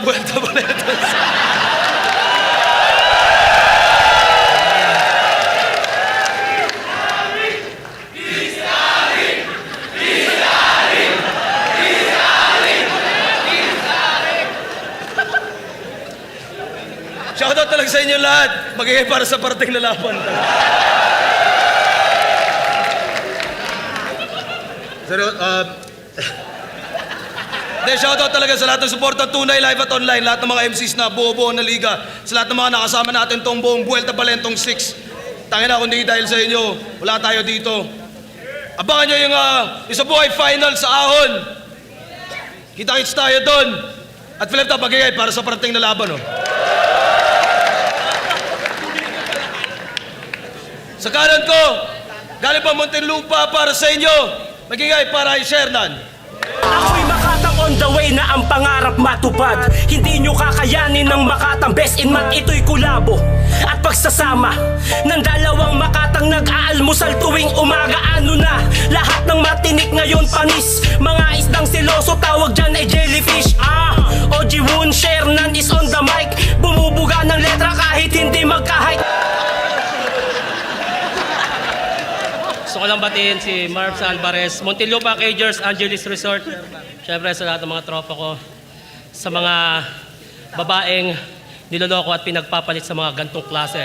Vuelta Boletos. Shoutout talaga sa inyo lahat. Magiging para sa parating na laban. Shoutout talaga sa lahat ng suporta, tunay, live at online, lahat ng mga MCs na buo-buo na liga, sa lahat ng mga nakasama natin tong buong Vuelta Balentong 6. Tangina, kung hindi dahil sa inyo, wala tayo dito. Abangan nyo yung isa buhay final sa Ahon. Kita-kits tayo doon. At Philip, magigay para sa parating na laban. Oh. Sa kanan ko, galing pa Muntinlupa para sa inyo. Magigay para kay Shernan. Ako'y Makatang on the way na ang pangarap matupad. Hindi nyo kakayanin ng Makatang, best in math ito'y kulabo at pagsasama ng dalawang Makatang nag-aalmusal tuwing umaga. Ano na, lahat ng matinik ngayon panis. Mga isdang siloso, tawag dyan ay jellyfish. OG Woon, Shernan is on the mic. Bumubuga ng letra kahit hindi magka-height. Gusto ko lang batiin si Marv Alvarez, Muntinlupa, Cagers, Angeles Resort. Siyempre sa lahat ng mga tropa ko, sa mga babaeng niloloko at pinagpapalit sa mga gantong klase.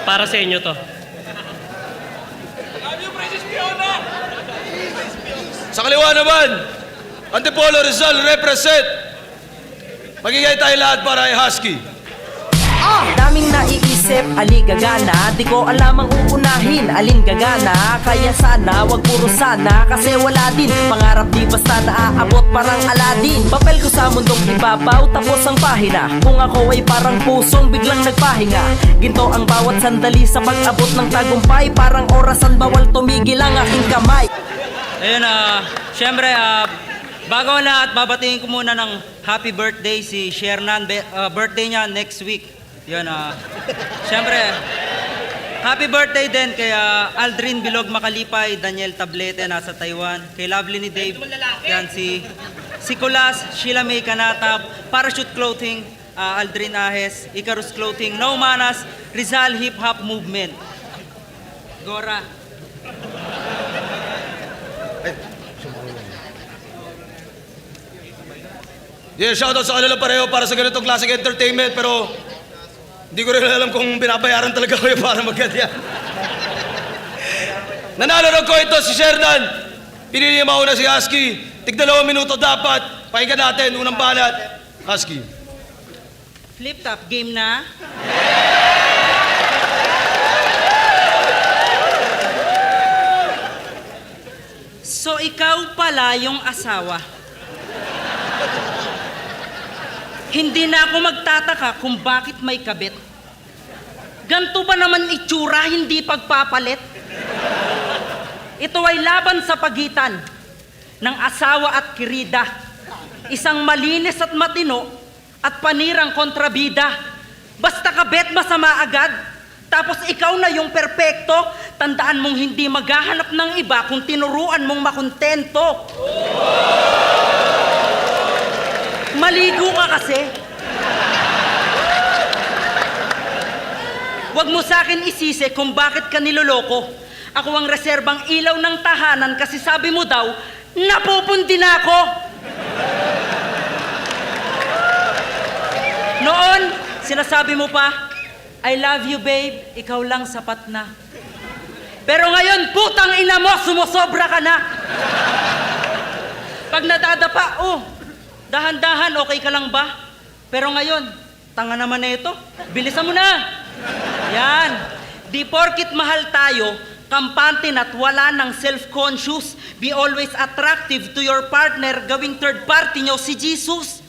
Para sa inyo to. Sa kaliwa naman, Antipolo Rizal represent. Magigay tayo lahat para kay Husky. Daming naiisip, aligagana. Di ko alam ang uunahin, alin gagana. Kaya sana, wag puro sana. Kasi wala din, pangarap di basta naaabot parang Aladdin. Papel ko sa mundong ibabaw, tapos ang pahina. Kung ako ay parang pusong biglang nagpahinga. Ginto ang bawat sandali sa pag-abot ng tagumpay. Parang orasan bawal tumigil ang aking kamay. Ayun, syempre, bago ang lahat, babatingin ko muna ng happy birthday si Shernan. Birthday niya next week. Yun, syempre, happy birthday din kay Aldrin Bilog Makalipay, Daniel Tablete, nasa Taiwan. Kay Lovely ni Dave, yan si Kulas, Sheila May Kanatap, Parachute Clothing, Aldrin Ahes, Icarus Clothing, No Manas, Rizal Hip Hop Movement. Gora. Yeah, shoutout sa kanila pareho para sa ganitong classic entertainment, pero hindi ko rin alam kung binabayaran talaga kayo para magkadya. Nanalo ng ko ito si Shernan. Pinili niya mauna si Husky. Tig-2 minuto dapat. Pakinggan natin, unang banat. Husky. Flip top, game na. So ikaw pala yung asawa. Hindi na ako magtataka kung bakit may kabit. Ganto ba naman itsura, hindi pagpapalit? Ito ay laban sa pagitan ng asawa at kirida. Isang malinis at matino at panirang kontrabida. Basta kabit, masama agad. Tapos ikaw na yung perpekto. Tandaan mong hindi maghahanap ng iba kung tinuruan mong makontento. Maligo ka kasi. Huwag mo sa akin isisi kung bakit ka niloloko. Ako ang reserbang ilaw ng tahanan kasi sabi mo daw, napupundi na ako. Noon, sinasabi mo pa, I love you babe, ikaw lang sapat na. Pero ngayon, putang ina mo, sumusobra ka na. Pag nadadapa, dahan-dahan, okay ka lang ba? Pero ngayon, tanga naman na ito. Bilisan mo na. Yan. Di porkit mahal tayo, kampante na't wala ng self-conscious. Be always attractive to your partner, gawing third party nyo si Jesus.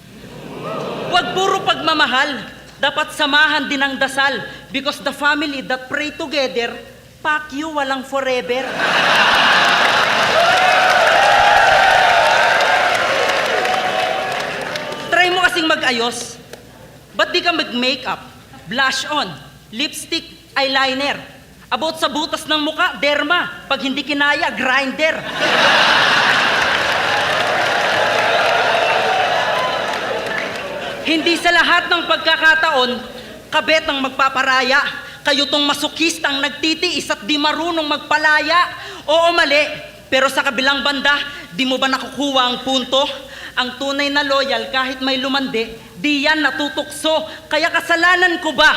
Huwag puro pagmamahal. Dapat samahan din ang dasal. Because the family that pray together, fuck you, walang forever. Try mo kasing mag-ayos. Ba't di ka mag-makeup, blush on, lipstick, eyeliner? About sa butas ng muka, derma. Pag hindi kinaya, grinder. Hindi sa lahat ng pagkakataon, kabet ang magpaparaya. Kayo tong masukistang nagtitiis at di marunong magpalaya. Oo, mali. Pero sa kabilang banda, di mo ba nakukuha ang punto? Ang tunay na loyal kahit may lumandi, di yan natutukso. Kaya kasalanan ko ba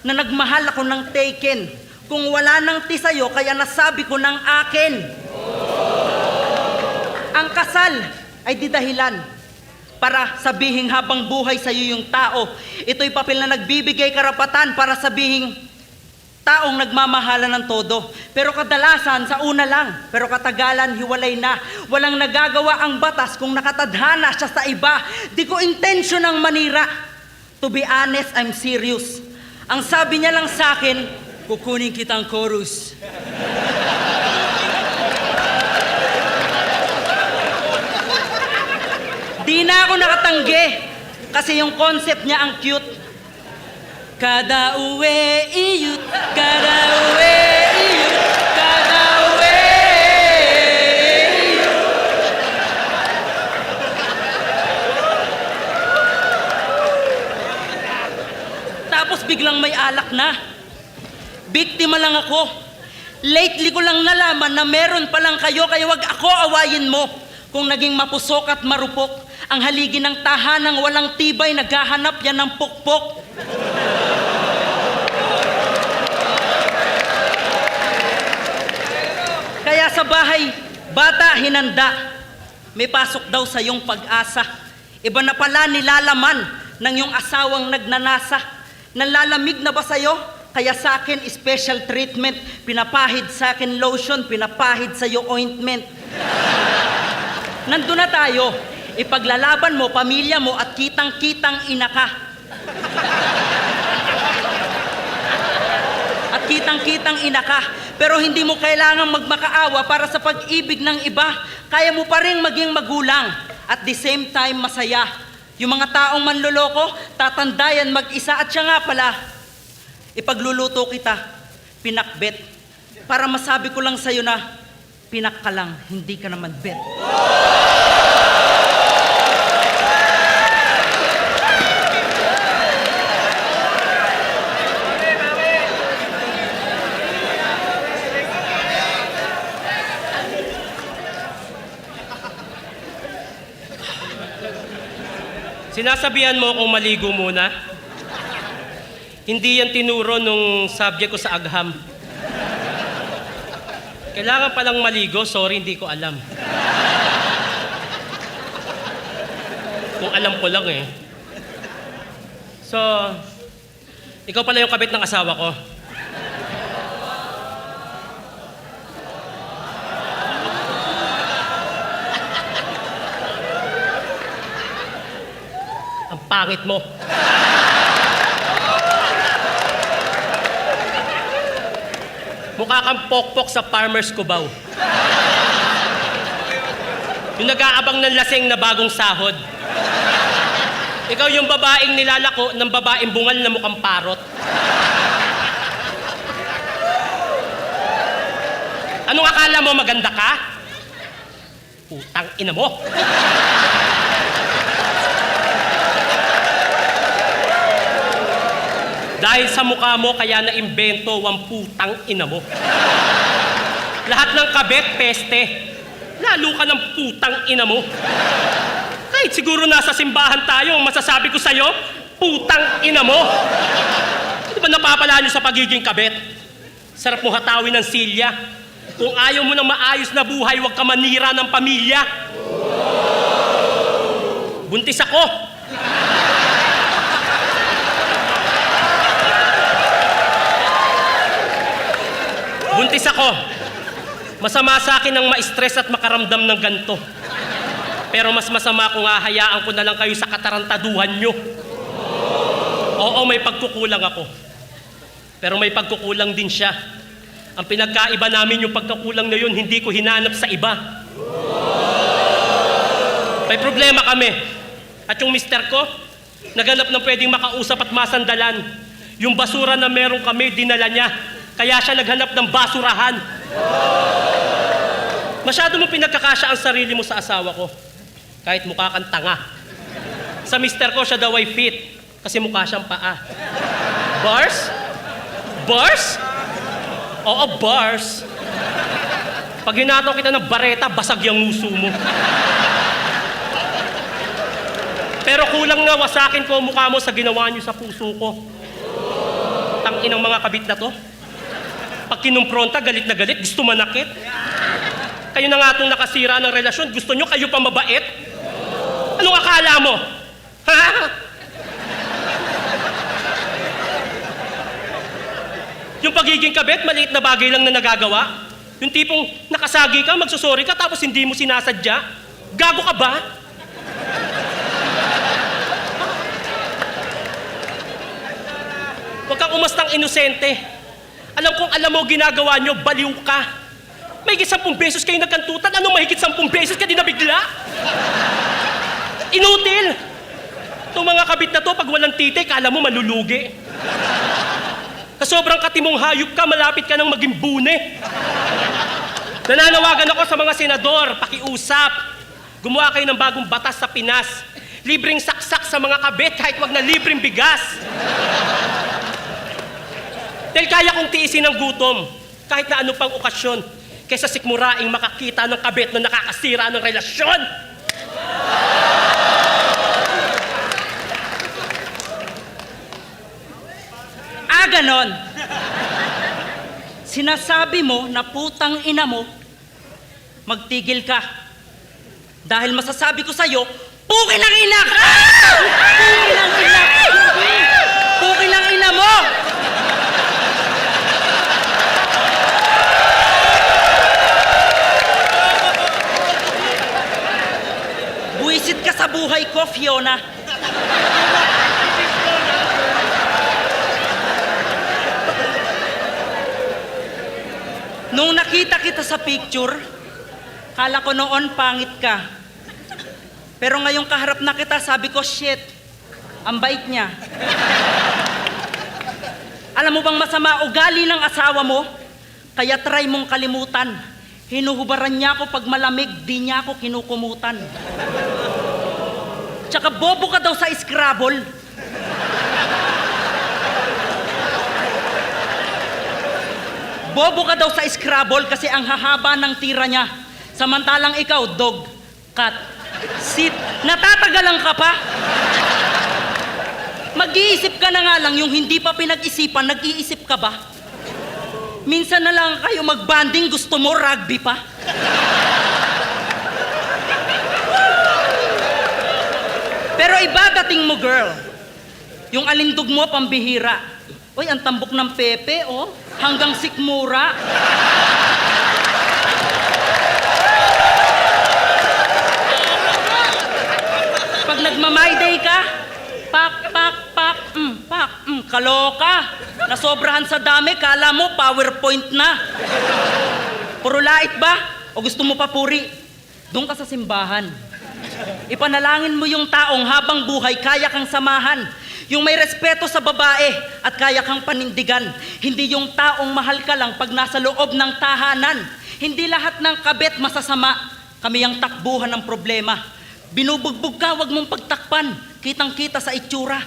na nagmahal ako ng taken? Kung wala nang ti sa'yo, kaya nasabi ko ng akin. Ang kasal ay di dahilan para sabihing habang buhay sa'yo yung tao. Ito'y papel na nagbibigay karapatan para sabihing taong nagmamahalan ng todo. Pero kadalasan sa una lang, pero katagalan hiwalay na. Walang nagagawa ang batas kung nakatadhana siya sa iba. Di ko intention ang manira. To be honest, I'm serious. Ang sabi niya lang sa akin, kukunin kitang chorus. Di na ako nakatanggi kasi yung concept niya ang cute. Kada uwi iyut, kada uwi iyut, kada uwi iyut. Tapos biglang may alak na. Biktima lang ako. Lately ko lang nalaman na meron palang kayo, kaya wag ako awayin mo. Kung naging mapusok at marupok, ang haligi ng tahanang walang tibay, naghahanap yan ng pukpok. Kaya sa bahay, bata hinanda, may pasok daw sa iyong pag-asa. Iba na pala nilalaman ng iyong asawang nagnanasa. Nanlalamig na ba sa'yo? Kaya sa akin, special treatment. Pinapahid sa akin lotion, pinapahid sa'yo ointment. Nandun na tayo. Ipaglalaban mo, pamilya mo, at kitang-kitang ina ka. At kitang-kitang ina ka. Pero hindi mo kailangang magmakaawa para sa pag-ibig ng iba. Kaya mo pa rin maging magulang. At the same time, masaya. Yung mga taong manloloko, tatandayan mag-isa. At siya nga pala, ipagluluto kita, pinakbet. Para masabi ko lang sa'yo na, pinak ka lang, hindi ka naman bet. Sinasabihan mo akong maligo muna? Hindi yan tinuro nung subject ko sa agham. Kailangan palang maligo, sorry, hindi ko alam. Kung alam ko lang eh. So, ikaw pala yung kabit ng asawa ko. Ang pangit mo. Mukha kang pokpok sa Farmer's Cubao. Yung nag-aabang ng laseng na bagong sahod. Ikaw yung babaeng nilalako ng babaeng bungal na mukhang parot. Anong akala mo, maganda ka? Putang ina mo. Dahil sa mukha mo, kaya na-imbento ang putang ina mo. Lahat ng kabet, peste. Lalo ka ng putang ina mo. Kahit siguro nasa simbahan tayo, ang masasabi ko sa'yo, putang ina mo. Hindi ba napapala nyo sa pagiging kabet? Sarap mo hatawin ng silya. Kung ayaw mo ng maayos na buhay, huwag ka manira ng pamilya. Buntis ako. Buntis ako. Masama sa akin ang ma-stress at makaramdam ng ganito. Pero mas masama kung hahayaan ko na lang kayo sa katarantaduhan nyo. Oo, may pagkukulang ako. Pero may pagkukulang din siya. Ang pinagkaiba namin yung pagkukulang na yun, hindi ko hinanap sa iba. May problema kami. At yung mister ko, naghanap ng pwedeng makausap at masandalan. Yung basura na meron kami, dinala niya. Kaya siya naghanap ng basurahan. Masyado mo pinagkakasya ang sarili mo sa asawa ko. Kahit mukha kang tanga. Sa mister ko, siya daw ay fit. Kasi mukha siyang paa. Bars? Bars? Oo, bars. Pag hinataw kita ng bareta, basag yung nguso mo. Pero kulang na wasakin ko ang mukha mo sa ginawa niyo sa puso ko. Tangin ang mga kabit na to. Pag kinumpronta, galit na galit, gusto manakit. Kayo na nga itong nakasira ng relasyon, gusto nyo kayo pa mabait? Anong akala mo? Ha? Yung pagiging kabit, maliit na bagay lang na nagagawa. Yung tipong nakasagi ka, magsusorry ka, tapos hindi mo sinasadya. Gago ka ba? Huwag kang umastang inosente. Alam kong alam mo ginagawa nyo, baliw ka. Mahigit 10 beses kayo nagkantutan, anong mahigit 10 beses ka dinabigla? Inutil! Itong mga kabit na to, pag walang titi, kala mo malulugi. Sa sobrang katimong hayop ka, malapit ka nang maging bune. Nananawagan ako sa mga senador, pakiusap. Gumawa kayo ng bagong batas sa Pinas. Libreng saksak sa mga kabit kahit wag na libreng bigas. Dahil kaya kong tiisin ang gutom, kahit na ano pang okasyon, kaysa sikmuraing makakita ng kabit na nakakasira ng relasyon. Ganon. Sinasabi mo na putang ina mo, magtigil ka. Dahil masasabi ko sa'yo, puki ng ina ka! Puki ng ina! Puki ng ina mo! Buwisit ka sa buhay ko, Fiona. Nung nakita kita sa picture, kala ko noon pangit ka. Pero ngayong kaharap na kita, sabi ko, shit, ang bait niya. Alam mo bang masama ugali ng asawa mo? Kaya try mong kalimutan. Hinuhubaran niya ako pag malamig, di niya ako kinukumutan. Tsaka bobo ka daw sa Scrabble. Bobo ka daw sa Scrabble kasi ang hahaba ng tira niya. Samantalang ikaw, dog, cat, sit, natatagalan ka pa. Mag-iisip ka na nga lang, yung hindi pa pinag-isipan, nag-iisip ka ba? Minsan na lang kayo mag-banding, gusto mo rugby pa? Pero iba dating mo, girl. Yung alindog mo, pambihira. Uy, ang tambok ng Pepe, oh. Hanggang sikmura. Pag nagma-my day ka, kaloka. Nasobrahan sa dami, kala mo PowerPoint na. Puro lait ba? O gusto mo pa puri? Doon ka sa simbahan. Ipanalangin mo yung taong habang buhay, kaya kang samahan. Yung may respeto sa babae at kaya kang panindigan. Hindi yung taong mahal ka lang pag nasa loob ng tahanan. Hindi lahat ng kabit masasama. Kami ang takbuhan ng problema. Binubugbog ka, wag mong pagtakpan. Kitang-kita sa itsura.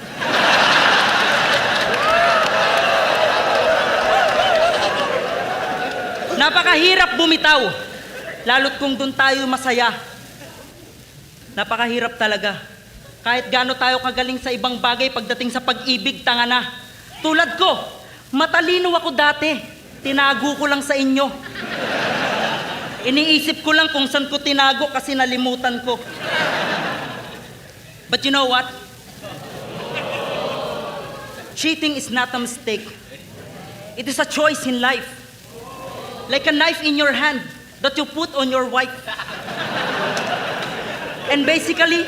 Napakahirap bumitaw. Lalo't kung doon tayo masaya. Napakahirap talaga. Kahit gaano tayo kagaling sa ibang bagay pagdating sa pag-ibig, tanga na. Tulad ko, matalino ako dati. Tinago ko lang sa inyo. Iniisip ko lang kung saan ko tinago kasi nalimutan ko. But you know what? Cheating is not a mistake. It is a choice in life. Like a knife in your hand that you put on your wife. And basically,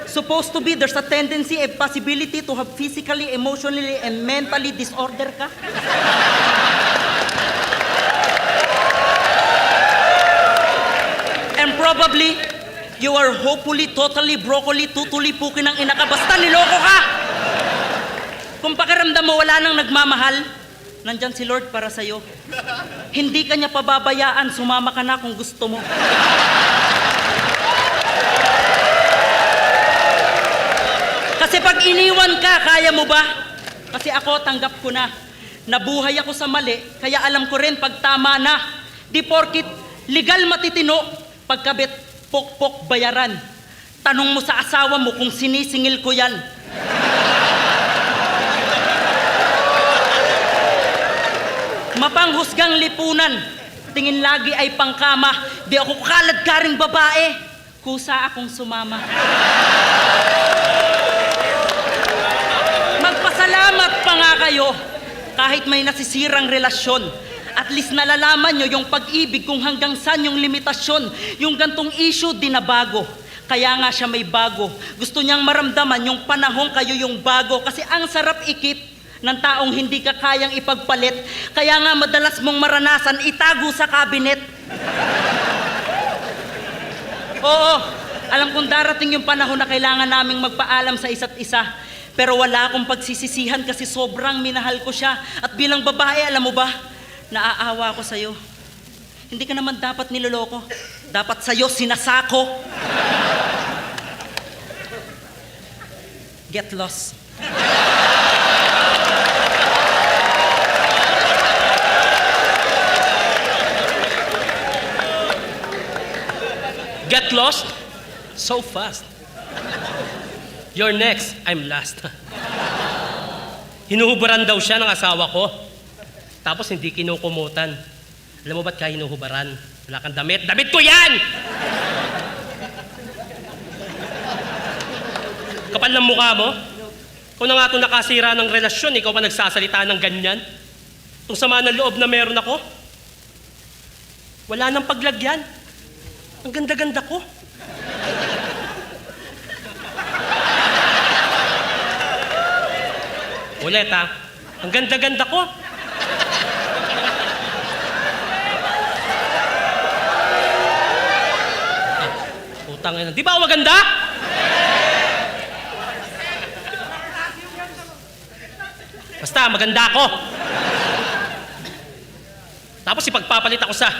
supposed to be, there's a tendency, a possibility to have physically, emotionally, and mentally disorder ka. And probably, you are hopefully, totally, broccoli, tutuli, puki ng ina ka. Basta niloko ka! Kung pakiramdam mo wala nang nagmamahal, nandyan si Lord para sa'yo. Hindi ka niya pababayaan, sumama ka na kung gusto mo. Kasi pag iniwan ka, kaya mo ba? Kasi ako, tanggap ko na. Nabuhay ako sa mali, kaya alam ko rin pag tama na. Di porkit legal matitino, pagkabit pokpok bayaran. Tanong mo sa asawa mo kung sinisingil ko yan. Mapanghusgang lipunan, tingin lagi ay pangkama. Di ako kalad ka ring babae, kusa akong sumama. Magpasalamat pa nga kayo kahit may nasisirang relasyon. At least nalalaman nyo yung pag-ibig kung hanggang saan yung limitasyon. Yung gantong issue di na bago. Kaya nga siya may bago. Gusto niyang maramdaman yung panahon kayo yung bago. Kasi ang sarap ikip ng taong hindi ka kayang ipagpalit. Kaya nga madalas mong maranasan itago sa kabinet. Oo, alam kong darating yung panahon na kailangan naming magpaalam sa isa't isa. Pero wala akong pagsisisihan kasi sobrang minahal ko siya. At bilang babae, alam mo ba, naaawa ko sa'yo. Hindi ka naman dapat niloloko. Dapat sa'yo sinasako. Get lost. Get lost? So fast. You're next, I'm last. Hinuhubaran daw siya ng asawa ko. Tapos hindi kinukumutan. Alam mo ba't ka hinuhubaran? Wala kang damit. Damit ko yan! Kapal ng mukha mo. Kung na nga itong nakasira ng relasyon, ikaw pa nagsasalita ng ganyan. Itong sama ng loob na meron ako. Wala nang paglagyan. Ang ganda-ganda ko. Ulit ha. Ang ganda-ganda ko. Utang ina. Di ba ako maganda? Basta, maganda ako. Tapos ipagpapalit ako sa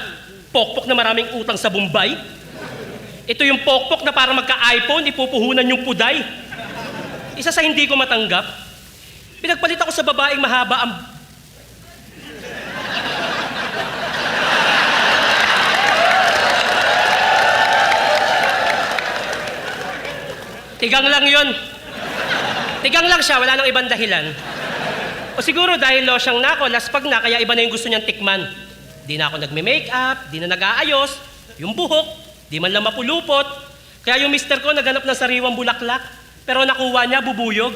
pokpok na maraming utang sa Bombay. Ito yung pokpok na para magka-iPhone, ipupuhunan yung puday. Isa sa hindi ko matanggap, pinagpalit ako sa babaeng mahaba ang... Tigang lang yun. Tigang lang siya, wala nang ibang dahilan. O siguro dahil losyang na ako, laspag na, kaya iba na yung gusto niyang tikman. Di na ako nagme-makeup, di na nag-aayos, yung buhok, di man lang mapulupot. Kaya yung mister ko naghanap ng sariwang bulaklak, pero nakuha niya bubuyog.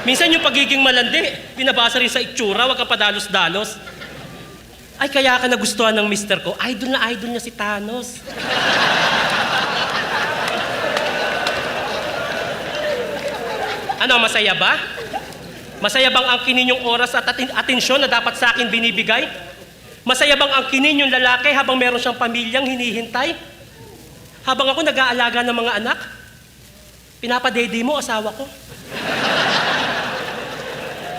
Minsan yung pagiging malandi, pinabasa rin sa itsura, wag kang padalos-dalos. Ay, kaya ka nagustuhan ng mister ko, idol na idol niya si Thanos. Ano, masaya ba? Masaya bang angkinin yung oras at atensyon na dapat sa akin binibigay? Masaya bang angkinin yung lalaki habang meron siyang pamilyang hinihintay? Habang ako nag-aalaga ng mga anak? Pinapadede mo, asawa ko.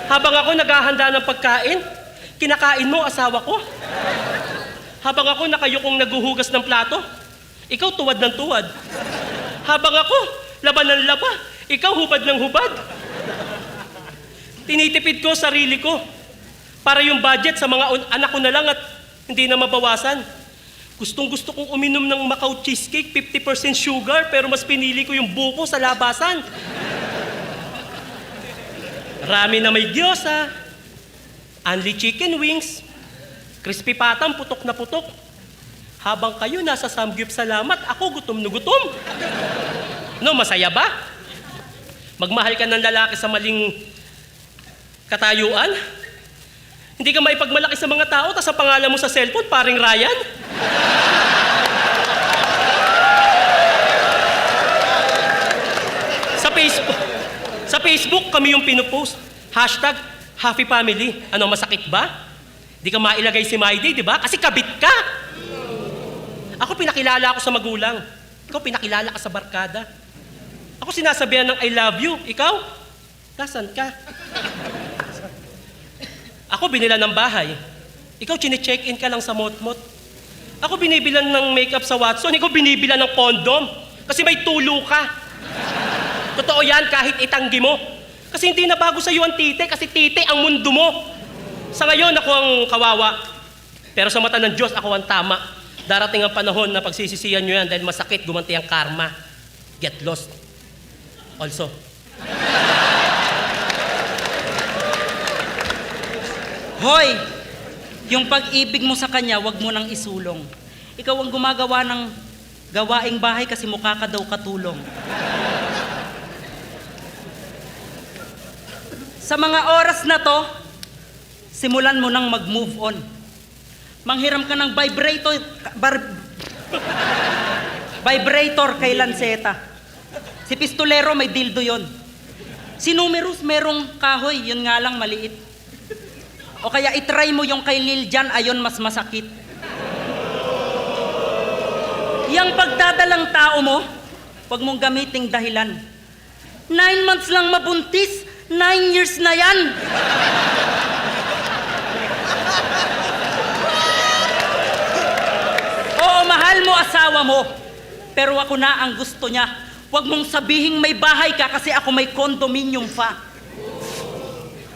Habang ako naghahanda ng pagkain, kinakain mo, asawa ko. Habang ako nakayukong naguhugas ng plato, ikaw tuwad ng tuwad. Habang ako laban ng laba, ikaw hubad ng hubad. Tinitipid ko sarili ko para yung budget sa mga anak ko na lang at hindi na mabawasan. Gustong-gusto kong uminom ng Macau cheesecake, 50% sugar, pero mas pinili ko yung buko sa labasan. Rami na may gyoza, only chicken wings, crispy patang, putok na putok. Habang kayo nasa samgyup salamat, ako gutom na gutom. No, masaya ba? Magmahal ka ng lalaki sa maling katayuan? Hindi ka maipagmalaki sa mga tao, tas ang pangalan mo sa cellphone, paring Ryan? Sa Facebook, kami yung pinupost. Hashtag, Happy Family. Ano, masakit ba? Di ka mailagay si My Day, di ba? Kasi kabit ka. Ako pinakilala ako sa magulang. Ikaw pinakilala ka sa barkada. Ako sinasabihan ng I love you. Ikaw? Nasaan ka? Ako binila ng bahay. Ikaw chine-check-in ka lang sa mot-mot. Ako binibilan ng makeup sa Watson. Ikaw binibilan ng condom. Kasi may tulo ka. Totoo yan kahit itanggi mo. Kasi hindi na bago sa iyo ang tite, kasi tite ang mundo mo. Sa ngayon, ako ang kawawa. Pero sa mata ng Diyos, ako ang tama. Darating ang panahon na pagsisisihan nyo yan dahil masakit, gumanti ang karma. Get lost. Also. Hoy! Yung pag-ibig mo sa kanya, wag mo nang isulong. Ikaw ang gumagawa ng gawaing bahay kasi mukha ka daw katulong. Sa mga oras na to, simulan mo nang mag-move on. Manghiram ka ng vibrator kay Lanceta. Si Pistolero may dildo yon. Si Numerous merong kahoy, yun nga lang maliit. O kaya itry mo yung kay Lil Jan, ayon mas masakit. Yang pagdadalang tao mo, wag mong gamiting dahilan. 9 months lang mabuntis, 9 years na yan. Oo, mahal mo asawa mo, pero ako na ang gusto niya. Huwag mong sabihing may bahay ka kasi ako may condominium pa.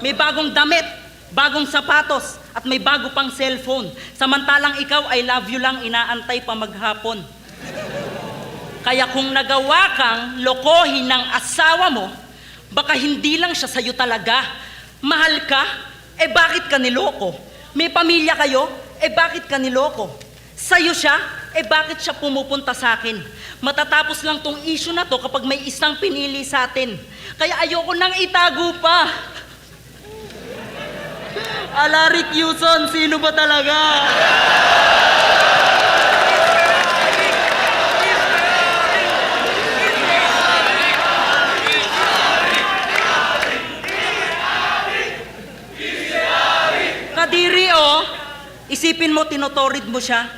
May bagong damit, bagong sapatos, at may bago pang cellphone. Samantalang ikaw, I love you lang, inaantay pa maghapon. Kaya kung nagawa kang lokohin ng asawa mo, baka hindi lang siya sa'yo talaga. Mahal ka? Eh bakit ka niloko? May pamilya kayo? Eh bakit ka niloko? Sa'yo siya? Eh bakit siya pumupunta sa akin? Matatapos lang tong issue na to kapag may isang pinili sa atin. Kaya ayoko nang itago pa. Alaric Yuson, sino ba talaga? Kadiri, oh. Isipin mo, tinotorid mo siya.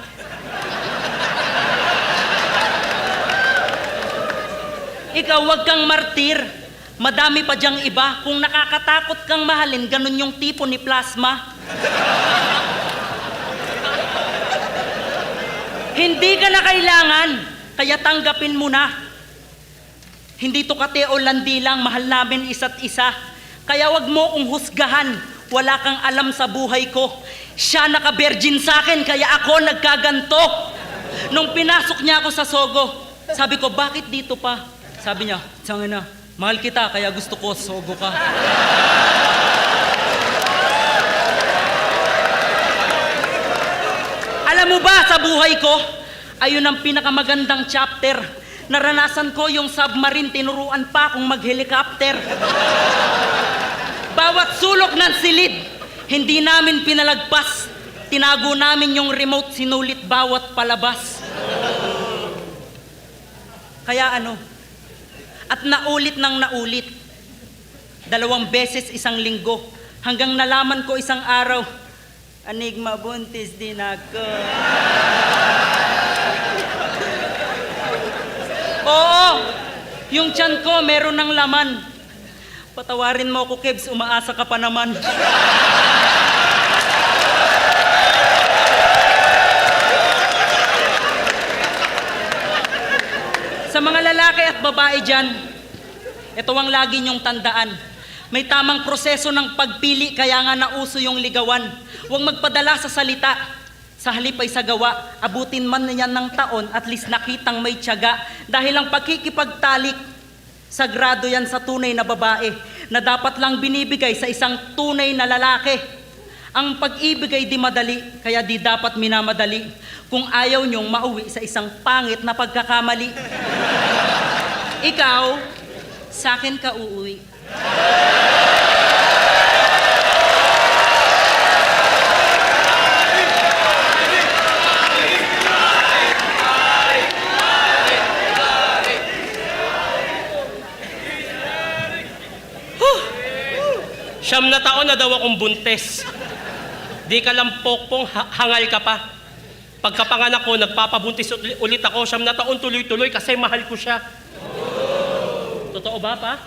Ikaw, wag kang martir. Madami pa diyang iba. Kung nakakatakot kang mahalin, ganun yung tipo ni Plasma. Hindi ka na kailangan, kaya tanggapin mo na. Hindi to kate o landi lang, mahal namin isa't isa. Kaya wag mo kong husgahan. Wala kang alam sa buhay ko. Siya naka-virgin sa akin, kaya ako nagkaganto. Nung pinasok niya ako sa Sogo, sabi ko, bakit dito pa? Sabi niya, tiyangin na, mahal kita, kaya gusto ko, Sogo ka. Alam mo ba, sa buhay ko, ayun ang pinakamagandang chapter. Naranasan ko yung submarine, tinuruan pa akong mag-helicopter. Bawat sulok ng silid, hindi namin pinalagpas. Tinago namin yung remote, sinulit bawat palabas. Kaya ano? At naulit ng naulit. 2 beses isang linggo. Hanggang nalaman ko isang araw, Enigma, buntis din ako. Oo, yung tiyan ko meron ng laman. Patawarin mo ako, Kebs, umaasa ka pa naman. Sa mga lalaki at babae dyan, ito ang lagi niyong tandaan. May tamang proseso ng pagpili, kaya nga nauso yung ligawan. Huwag magpadala sa salita. Sa halip ay sa gawa, abutin man niyan ng taon, at least nakitang may tiyaga. Dahil ang pagkikipagtalik, sagrado yan sa tunay na babae, na dapat lang binibigay sa isang tunay na lalaki. Ang pag-ibig ay di madali, kaya di dapat minamadali. Kung ayaw niyong mauwi sa isang pangit na pagkakamali. Ikaw, sa akin ka uuwi. Siyam na taon na daw akong buntes. Di ka lang pokpong, hangal ka pa. Pagkapanganak ko, nagpapabuntis ulit ako. 9 na taon tuloy-tuloy kasi mahal ko siya. Totoo ba, pa?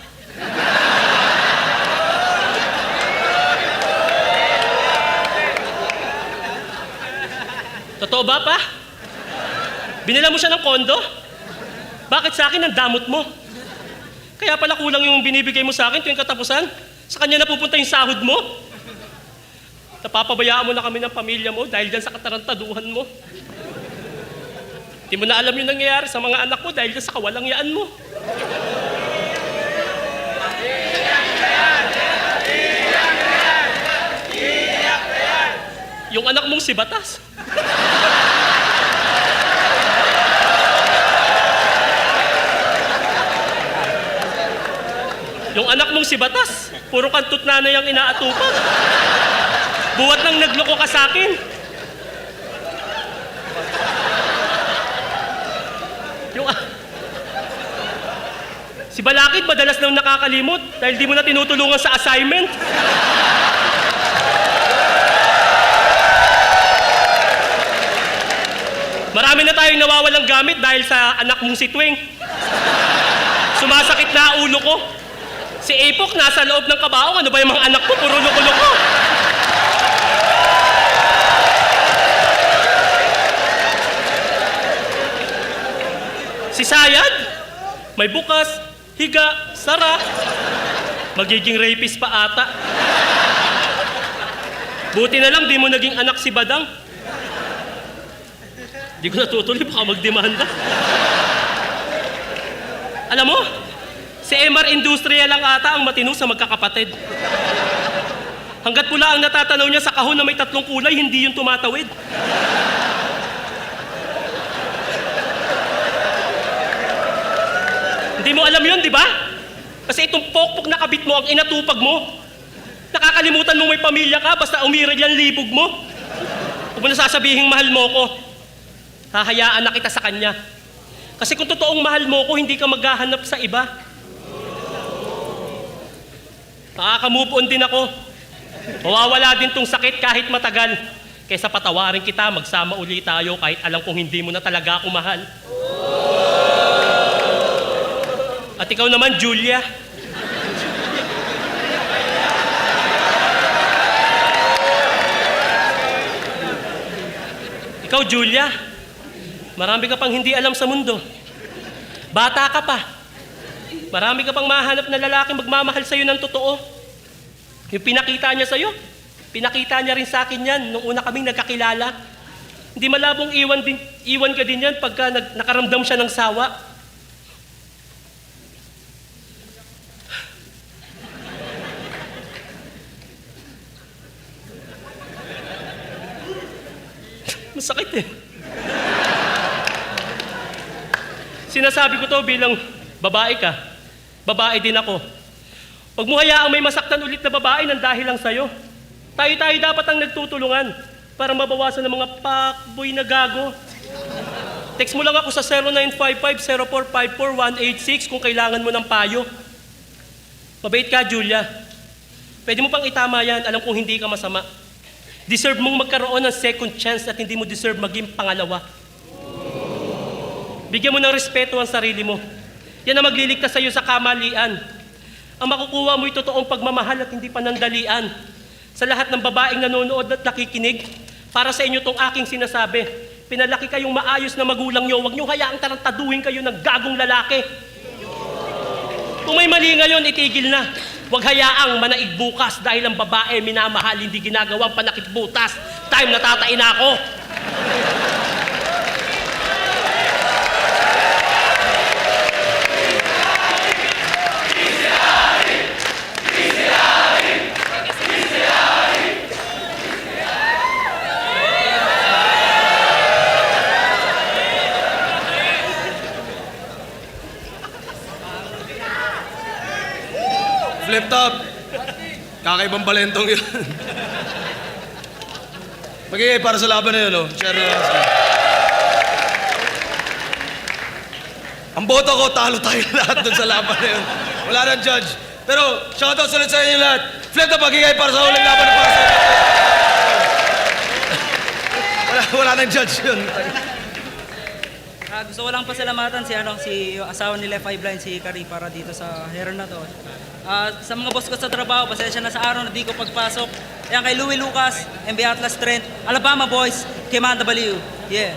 Totoo ba, pa? Binila mo siya ng kondo? Bakit sa akin ang damot mo? Kaya pala kulang yung binibigay mo sa akin tuwing katapusan. Sa kanya napupunta yung sahod mo. Napapabayaan mo na kami ng pamilya mo dahil dyan sa katarantaduhan mo. Hindi mo na alam yung nangyayari sa mga anak mo dahil dyan sa kawalangyaan mo. Yung anak mong si Batas. Yung anak mong si Batas, puro kantot nanay ang inaatupan. Buwat nang nagloko ka sa akin. Si Balakid madalas nang nakakalimot dahil di mo na tinutulungan sa assignment. Marami na tayong nawawalang gamit dahil sa anak mong si Twing. Sumasakit na ulo ko. Si Epok nasa loob ng kabaong. Ano ba yung mga anak ko? Puro loko-loko. Si Sayad, may bukas, higa, sara. Magiging rapist pa ata. Buti na lang di mo naging anak si Badang. Di ko natutuloy, baka magdemanda. Alam mo, si MR Industrial lang ata ang matino sa magkakapatid. Hanggat pula ang natatanaw niya sa kahon na may 3 kulay, hindi yung tumatawid. Hindi mo alam yun, di ba? Kasi itong pokpok na kabit mo ang inatupag mo. Nakakalimutan mo may pamilya ka, basta umiral yan libog mo. Huwag mo na sasabihing mahal mo ko. Hahayaan na kita sa kanya. Kasi kung totoong mahal mo ko, hindi ka maghahanap sa iba. Makaka-move on din ako. Mawawala din tong sakit kahit matagal. Kaysa patawarin kita, magsama uli tayo kahit alam kong hindi mo na talaga ako mahal. At ikaw naman, Julia. Ikaw, Julia, marami ka pang hindi alam sa mundo. Bata ka pa. Marami ka pang mahanap na lalaki magmamahal sa'yo ng totoo. Yung pinakita niya sa'yo, pinakita niya rin sa akin yan nung una kaming nagkakilala. Hindi malabong iwan ka din yan pagka nakaramdam siya ng sawa. Masakit eh. Sinasabi ko to bilang babae ka. Babae din ako. Huwag mo hayaang may masaktan ulit na babae nang dahil lang sa'yo. Tayo-tayo dapat ang nagtutulungan para mabawasan ng mga pakboy na gago. Text mo lang ako sa 0955-0454-186 kung kailangan mo ng payo. Mabait ka, Julia. Pwede mo pang itama yan, alam kong hindi ka masama. Deserve mong magkaroon ng second chance at hindi mo deserve maging pangalawa. Bigyan mo ng respeto ang sarili mo. Yan ang magliligtas sa'yo sa kamalian. Ang makukuha mo ay totoong pagmamahal at hindi panandalian. Sa lahat ng babaeng nanonood at nakikinig, para sa inyo tong aking sinasabi, pinalaki kayong maayos na magulang nyo, huwag nyo hayaang tarantaduhin kayo ng gagong lalaki. Kung may mali ngayon, itigil na. Huwag hayaang manaig bukas dahil ang babae minamahal, hindi ginagawang panakit butas. Time na tatain na ako. Flip top. Kakaibang balentong yun. Magigay para sa laban na yun, no? Share na lang. Ang boto ko, talo tayo lahat dun sa laban na yun. Wala nang judge. Pero, shoutout ulit sa inyo lahat. Flip top, magigay para sa huling laban na para sa inyo. Wala nang judge yun. Gusto ko lang pasalamatan si asawa ni Left Eye Blind, si Kari, para dito sa heron na to. Sa mga boss ko sa trabaho, pasensya na sa araw na di ko pagpasok. Ayan kay Louie Lucas, MB Atlas Trent, Alabama Boys, Kimanda Baliw. Yeah.